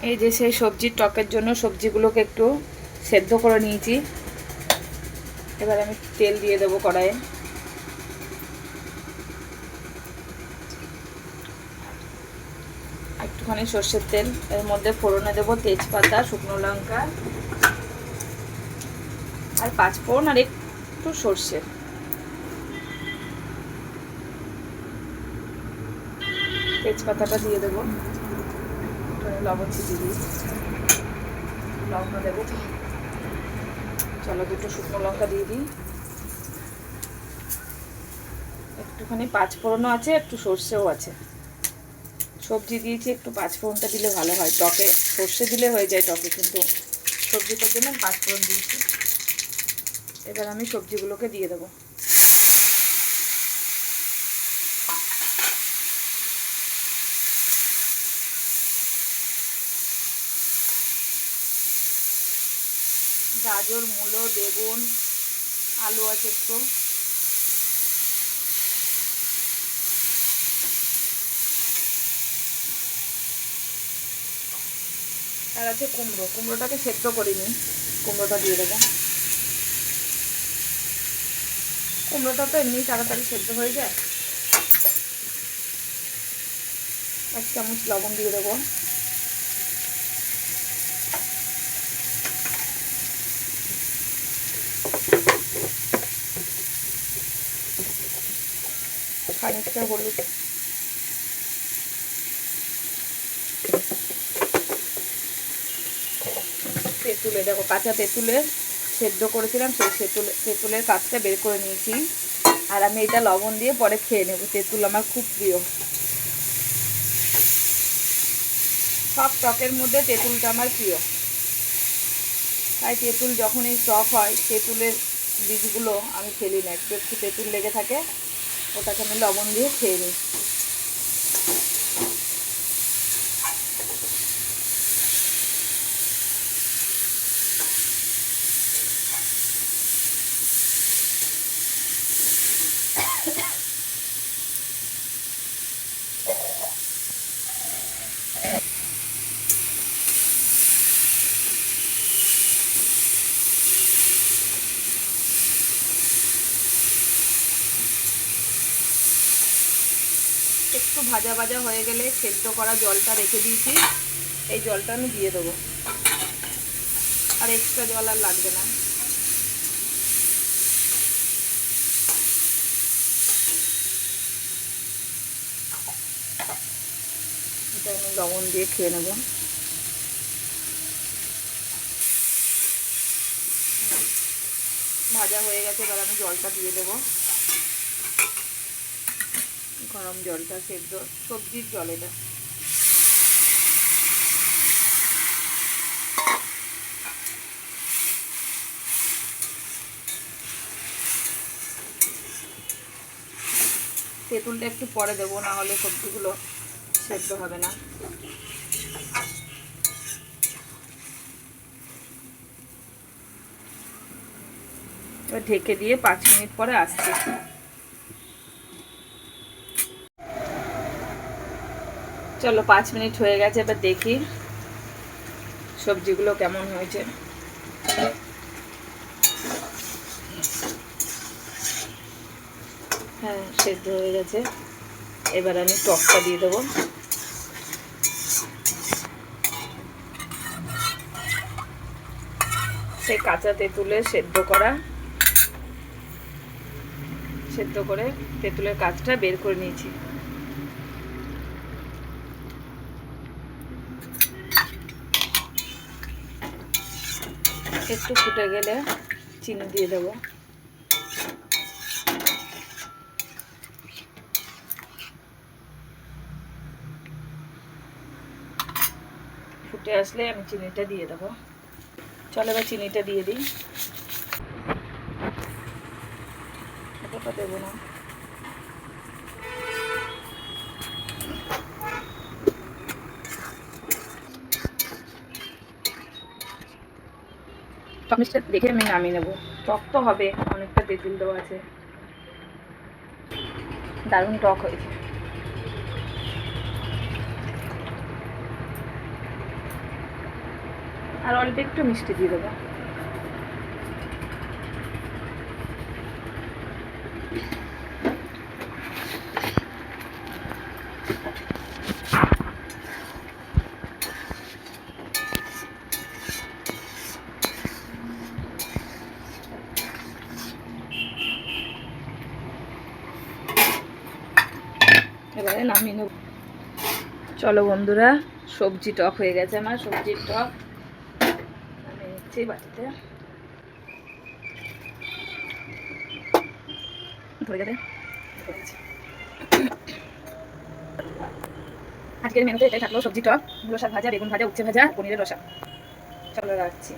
এই যে সেই সবজির টকের জন্য সবজিগুলোকে একটু সেদ্ধ করে নিয়েছি। এবার আমি তেল দিয়ে দেবো কড়াইয়ে। একটুখানি সর্ষের তেল, এর মধ্যে ফোড়নে দেবো তেজপাতা, শুকনো লঙ্কা আর পাঁচফোড়ন আর একটু সর্ষে। তেজপাতাটা দিয়ে দেবো, লবণ ছিটিয়ে দিই, লঙ্কা দেবো, চলো দুটো শুকনো লঙ্কা দিয়ে দিই, একটুখানি পাঁচফোড়নও আছে, একটু সর্ষেও আছে। সবজি দিয়েছি, একটু পাঁচফোড়নটা দিলে ভালো হয়। টকে সর্ষে দিলে হয়ে যায় টকে, কিন্তু সবজিটার জন্য পাঁচফোড়ন দিয়েছি। এবার আমি সবজিগুলোকে দিয়ে দেবো। গাজর, মূলো, বেগুন, আলু আছে একটু, আর আছে কুমড়ো। কুমড়োটাকে সেদ্ধ করিনি, কুমড়োটা দিয়ে দেবো। কুমড়োটা তো এমনি তাড়াতাড়ি সেদ্ধ হয়ে যায়। 1 চামচ লবণ দিয়ে দেবো। খানিকটা হলুদ, তেঁতুলে দেখো, কাঁচা তেঁতুলের সেদ্ধ করেছিলাম, সেই তেঁতুলের কাজটা বের করে নিয়েছি। আর আমি এটা লবণ দিয়ে পরে খেয়ে নেব। তেঁতুল আমার খুব প্রিয়, সব টকের মধ্যে তেঁতুলটা আমার প্রিয়। তাই তেঁতুল যখনই টক হয়, তেঁতুলের বীজগুলো আমি ফেলি না, একটু একটু তেঁতুল লেগে থাকে, ওটাকে আমি লবণ দিয়ে খেয়ে নিই। একটু ভাজা ভাজা হয়ে গেলে সেদ্ধ করা জলটা রেখে দিয়েছি, এই জলটা আমি দিয়ে দেবো। আর এক্সট্রা জল আর লাগবে না। এটা আমি লবণ দিয়ে খেয়ে নেব। ভাজা হয়ে গেছে, এবার আমি জলটা দিয়ে দেবো, গরম জলটা, সেদ্ধ সবজির জল এটা। তেঁতুলটা একটু পরে দেবো, না হলে সবজিগুলো সেদ্ধ হবে না। এবার ঢেকে দিয়ে 5 মিনিট পরে আসছি। চলো 5 মিনিট হয়ে গেছে, এবার দেখি সবজিগুলো কেমন হয়েছে। হ্যাঁ, সেদ্ধ হয়ে গেছে। এবার আমি টকটা দিয়ে দেবো। সেই কাঁচা তেঁতুলের সেদ্ধ করে তেঁতুলের কাজটা বের করে নিয়েছি। একটু ফুটে গেলে চিনি দিয়ে দেবো। ফুটে আসলে আমি চিনিটা দিয়ে দেবো। চলো এবার চিনিটা দিয়ে দিই। এতটা দেবো না, টকমিষ্টি দেখে আমি নামিয়ে নেবো। টক তো হবে, অনেকটা তেঁতুল দেওয়া আছে, দারুণ টক হয়েছে। আর অল্প একটু মিষ্টি দিয়ে দেবো। এবারে নামিয়ে নেব। চলো বন্ধুরা, সবজি টক হয়ে গেছে আমার, সবজির টক আমি নিচ্ছি বাটিতে। ধরে যাবে। আজকের মেনুতে এটাই থাকলো, সবজি টক, মূলো শাক ভাজা, বেগুন ভাজা, উচ্ছে ভাজা, পনিরের রসা। চলো রাখছি।